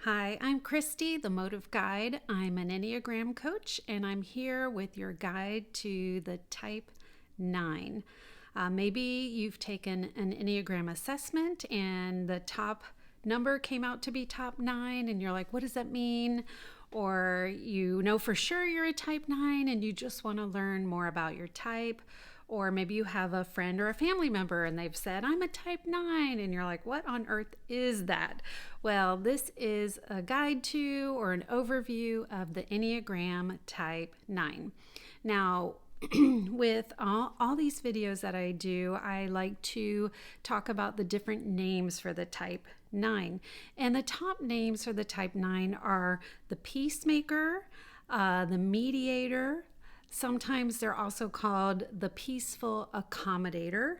Hi, I'm Christie, the Motive Guide. I'm an Enneagram coach, and I'm here with your guide to the Type 9. Maybe you've taken an Enneagram assessment and the top number came out to be Top 9, and you're like, what does that mean? Or you know for sure you're a Type 9 and you just want to learn more about your type. Or maybe you have a friend or a family member and they've said, I'm a Type 9. And you're like, what on earth is that? Well, this is a guide to or an overview of the Enneagram Type 9. Now, with all these videos that I do, I like to talk about the different names for the Type 9. And the top names for the Type 9 are the Peacemaker, the Mediator. Sometimes they're also called the Peaceful Accommodator,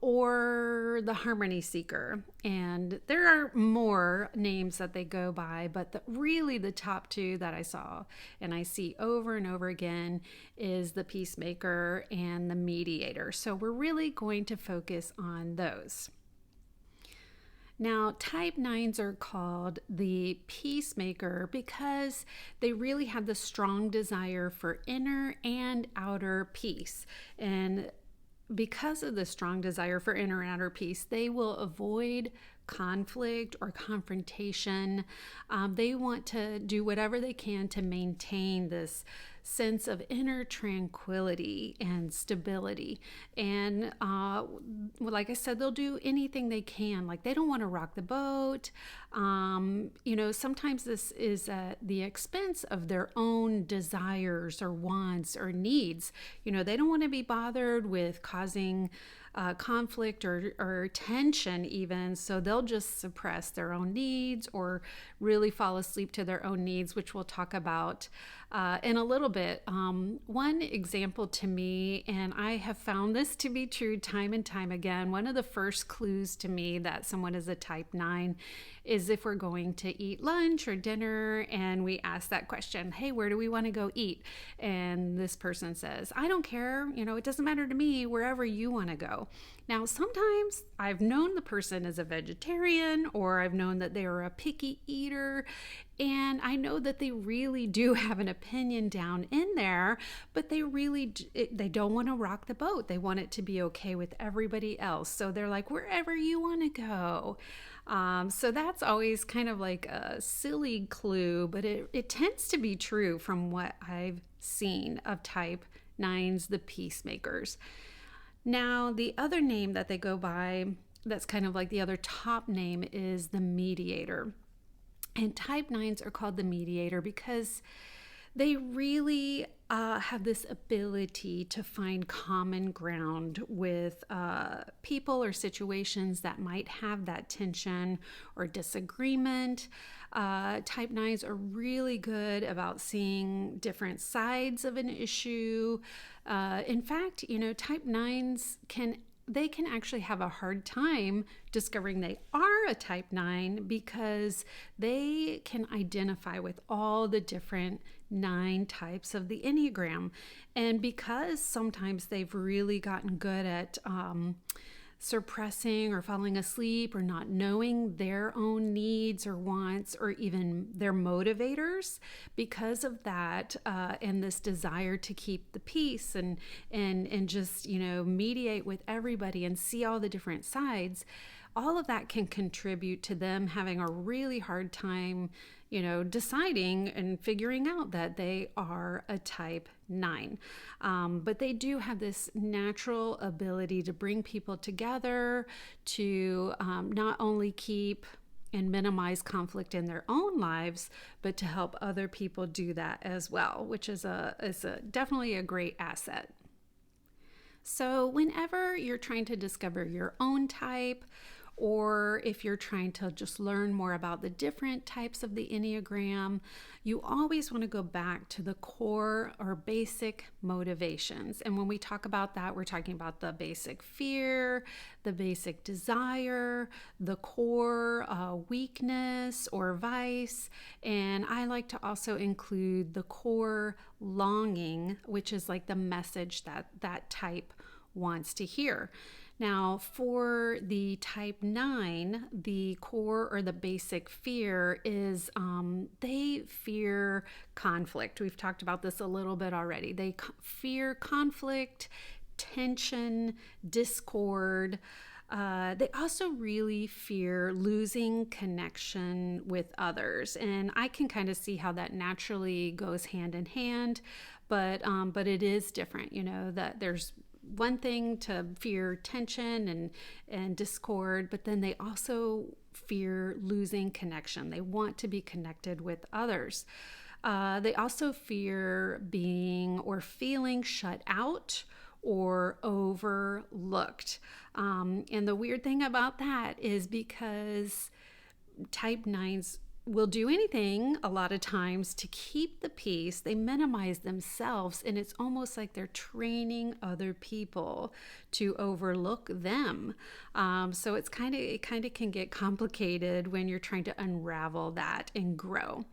or the Harmony Seeker. And there are more names that they go by, but really the top two that I saw and I see over and over again is the Peacemaker and the Mediator. So we're really going to focus on those. Now, Type 9s are called the Peacemaker because they really have the strong desire for inner and outer peace. And because of the strong desire for inner and outer peace, they will avoid conflict or confrontation. They want to do whatever they can to maintain this sense of inner tranquility and stability. And like I said, they'll do anything they can. Like they don't want to rock the boat. Sometimes this is at the expense of their own desires or wants or needs. They don't want to be bothered with causing conflict or tension even, so they'll just suppress their own needs or really fall asleep to their own needs, which we'll talk about in a little bit. One example to me, and I have found this to be true time and time again, one of the first clues to me that someone is a Type 9 is if we're going to eat lunch or dinner and we ask that question, hey, where do we want to go eat? And this person says, I don't care, it doesn't matter to me, wherever you want to go. Now, sometimes I've known the person is a vegetarian, or I've known that they are a picky eater, and I know that they really do have an opinion down in there, but they don't want to rock the boat. They want it to be okay with everybody else. So they're like, wherever you want to go. So that's always kind of like a silly clue, but it tends to be true from what I've seen of Type 9s, the Peacemakers. Now, the other name that they go by, that's kind of like the other top name, is the Mediator. And Type 9s are called the Mediator because they really have this ability to find common ground with people or situations that might have that tension or disagreement. Type 9s are really good about seeing different sides of an issue. In fact, Type 9s can actually have a hard time discovering they are a Type 9 because they can identify with all the different 9 types of the Enneagram. And because sometimes they've really gotten good at suppressing or falling asleep or not knowing their own needs or wants or even their motivators, because of that and this desire to keep the peace and just mediate with everybody and see all the different sides, all of that can contribute to them having a really hard time deciding and figuring out that they are a Type 9. But they do have this natural ability to bring people together, to not only keep and minimize conflict in their own lives, but to help other people do that as well, which is definitely a great asset. So whenever you're trying to discover your own type, or if you're trying to just learn more about the different types of the Enneagram, you always want to go back to the core or basic motivations. And when we talk about that, we're talking about the basic fear, the basic desire, the core weakness or vice. And I like to also include the core longing, which is like the message that type wants to hear. Now, for the type 9, the core or the basic fear is they fear conflict. We've talked about this a little bit already. They fear conflict, tension, discord. They also really fear losing connection with others. And I can kind of see how that naturally goes hand in hand, but it is different, that there's one thing to fear tension and discord, but then they also fear losing connection. They want to be connected with others. They also fear being or feeling shut out or overlooked. And the weird thing about that is because type 9s will do anything a lot of times to keep the peace. They minimize themselves, and it's almost like they're training other people to overlook them. So it kind of can get complicated when you're trying to unravel that and grow.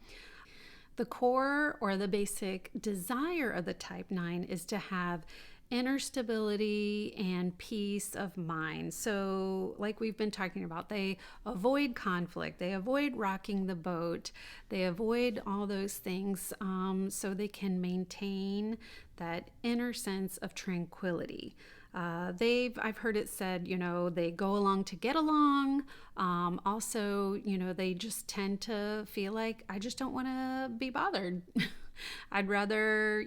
The core or the basic desire of the type 9 is to have inner stability and peace of mind. So, like we've been talking about, they avoid conflict, they avoid rocking the boat, they avoid all those things so they can maintain that inner sense of tranquility. I've heard it said, they go along to get along. Also, they just tend to feel like, I just don't want to be bothered. I'd rather,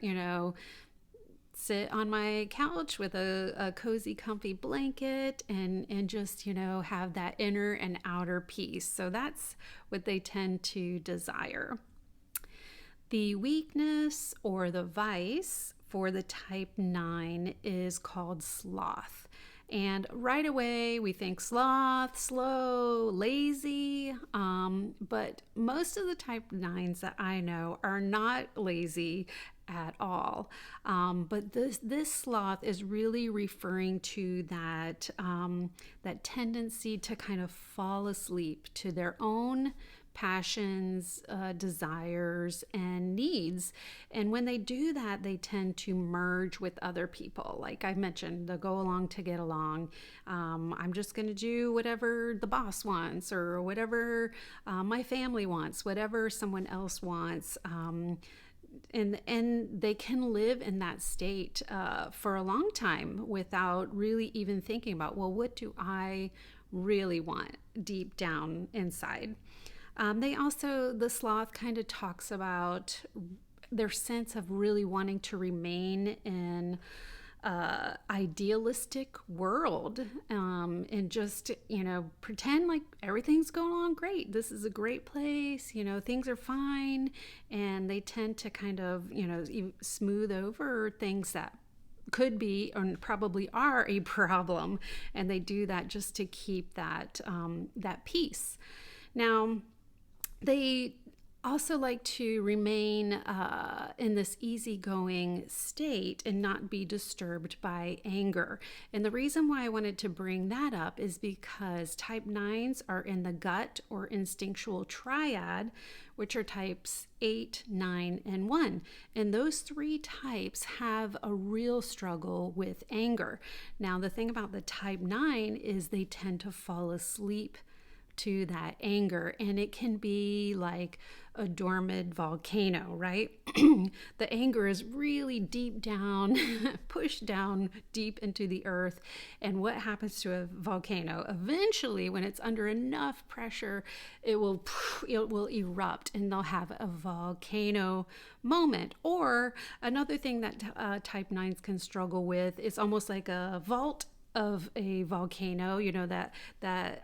sit on my couch with a cozy, comfy blanket and just, have that inner and outer peace. So that's what they tend to desire. The weakness or the vice for the type 9 is called sloth. And right away we think sloth, slow, lazy, but most of the type 9s that I know are not lazy at all. But this sloth is really referring to that tendency to kind of fall asleep to their own passions, desires, and needs. And when they do that, they tend to merge with other people. Like I mentioned, they'll go along to get along. I'm just going to do whatever the boss wants or whatever my family wants, whatever someone else wants. And they can live in that state for a long time without really even thinking about, well, what do I really want deep down inside? The sloth kind of talks about their sense of really wanting to remain in idealistic world and just pretend like everything's going on great. This is a great place, things are fine, and they tend to kind of smooth over things that could be or probably are a problem, and they do that just to keep that peace. Now, they also like to remain in this easygoing state and not be disturbed by anger. And the reason why I wanted to bring that up is because type 9s are in the gut or instinctual triad, which are types 8, 9, and 1. And those three types have a real struggle with anger. Now, the thing about the type 9 is they tend to fall asleep to that anger, and it can be like a dormant volcano, right? The anger is really deep down, pushed down deep into the earth. And what happens to a volcano? Eventually, when it's under enough pressure, it will erupt, and they'll have a volcano moment. Or another thing that type 9s can struggle with is almost like a vault of a volcano, that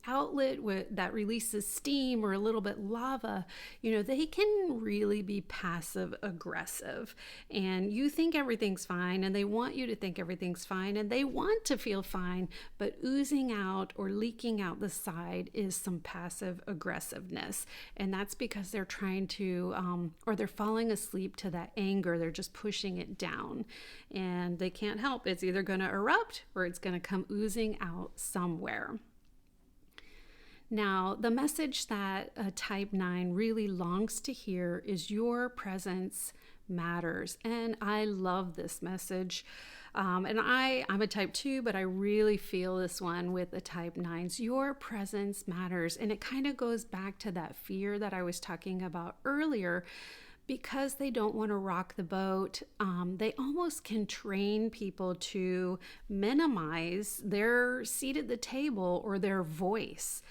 outlet that releases steam or a little bit lava. They can really be passive aggressive, and you think everything's fine, and they want you to think everything's fine, and they want to feel fine, but oozing out or leaking out the side is some passive aggressiveness. And that's because they're trying to or they're falling asleep to that anger. They're just pushing it down, and they can't help. It's either going to erupt or it's going to come oozing out somewhere. Now, the message that a type 9 really longs to hear is your presence matters. And I love this message. And I'm a type 2, but I really feel this one with the type 9s. Your presence matters. And it kind of goes back to that fear that I was talking about earlier. Because they don't want to rock the boat, they almost can train people to minimize their seat at the table or their voice.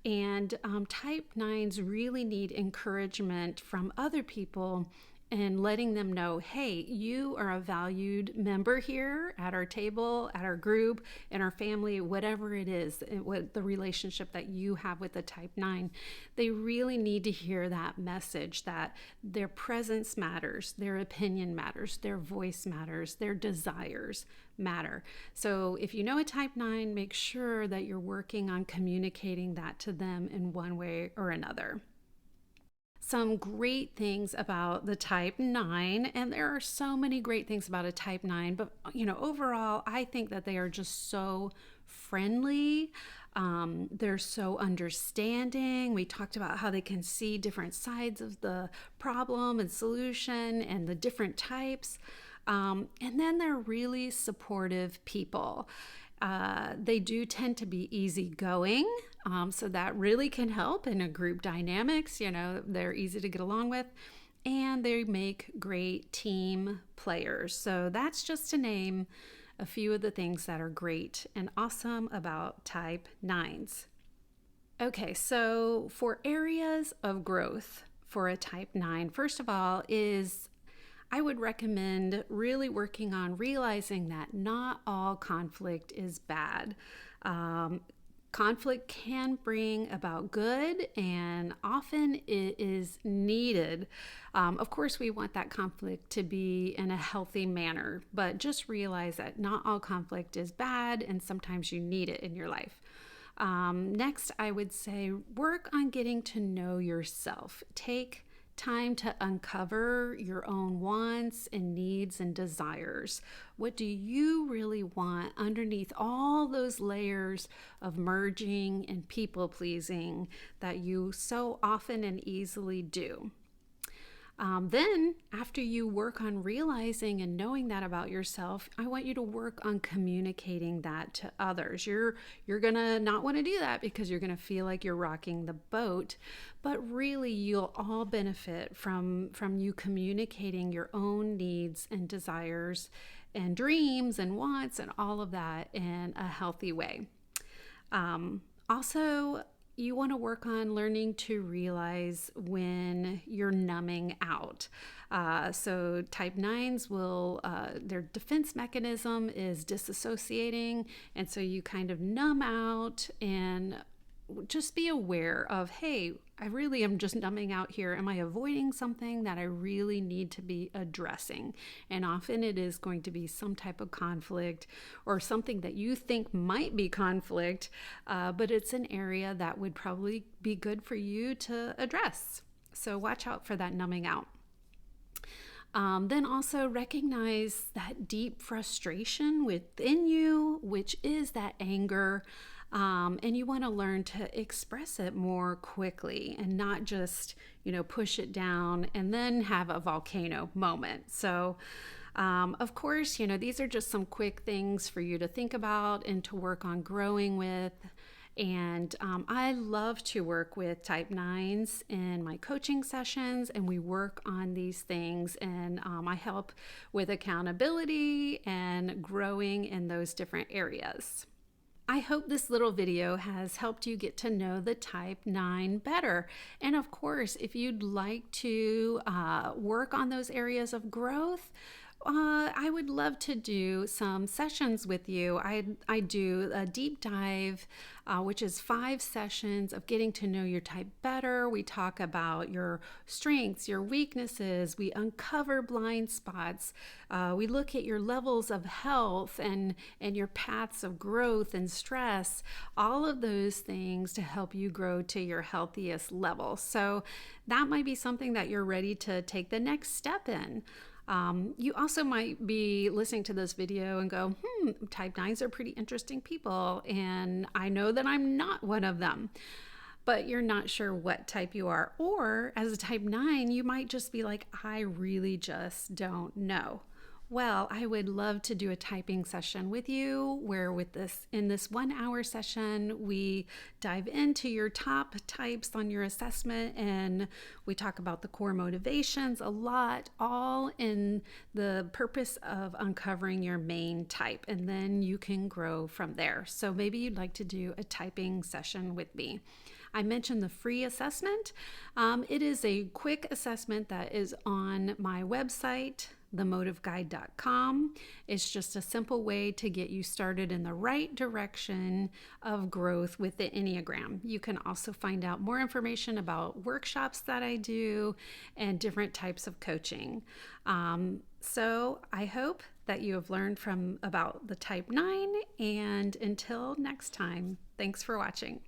And type 9s really need encouragement from other people and letting them know, hey, you are a valued member here at our table, at our group, in our family, whatever it is, what the relationship that you have with the type 9. They really need to hear that message that their presence matters, their opinion matters, their voice matters, their desires matter. So if you know a type 9, make sure that you're working on communicating that to them in one way or another. Some great things about the type 9, and there are so many great things about a type 9, but overall I think that they are just so friendly. They're so understanding. We talked about how they can see different sides of the problem and solution and the different types. And then they're really supportive people. They do tend to be easygoing, so that really can help in a group dynamics. They're easy to get along with, and they make great team players. So that's just to name a few of the things that are great and awesome about type 9s. Okay, so for areas of growth for a type 9, first of all, I would recommend really working on realizing that not all conflict is bad. Conflict can bring about good, and often it is needed. Of course, we want that conflict to be in a healthy manner, but just realize that not all conflict is bad, and sometimes you need it in your life. Next, I would say work on getting to know yourself. Take time to uncover your own wants and needs and desires. What do you really want underneath all those layers of merging and people pleasing that you so often and easily do? Then, after you work on realizing and knowing that about yourself, I want you to work on communicating that to others. You're gonna not want to do that because you're gonna feel like you're rocking the boat, but really you'll all benefit from you communicating your own needs and desires and dreams and wants and all of that in a healthy way. Also, you want to work on learning to realize when you're numbing out. So type 9s will, their defense mechanism is disassociating. And so you kind of numb out and just be aware of, hey, I really am just numbing out here. Am I avoiding something that I really need to be addressing? And often it is going to be some type of conflict or something that you think might be conflict, but it's an area that would probably be good for you to address. So watch out for that numbing out. Then also recognize that deep frustration within you, which is that anger. And you want to learn to express it more quickly and not just, push it down and then have a volcano moment. So, of course, these are just some quick things for you to think about and to work on growing with. And I love to work with type 9s in my coaching sessions, and we work on these things, and I help with accountability and growing in those different areas. I hope this little video has helped you get to know the type 9 better. And of course, if you'd like to work on those areas of growth, I would love to do some sessions with you. I do a deep dive, which is 5 sessions of getting to know your type better. We talk about your strengths, your weaknesses. We uncover blind spots. We look at your levels of health and your paths of growth and stress, all of those things to help you grow to your healthiest level. So that might be something that you're ready to take the next step in. You also might be listening to this video and go, type 9s are pretty interesting people, and I know that I'm not one of them. but you're not sure what type you are. Or as a type 9, you might just be like, I really just don't know. Well, I would love to do a typing session with you where in this 1 hour session, we dive into your top types on your assessment and we talk about the core motivations a lot, all in the purpose of uncovering your main type, and then you can grow from there. So maybe you'd like to do a typing session with me. I mentioned the free assessment. It is a quick assessment that is on my website, themotiveguide.com. It's just a simple way to get you started in the right direction of growth with the Enneagram. You can also find out more information about workshops that I do and different types of coaching. So I hope that you have learned about the type 9, and until next time, thanks for watching.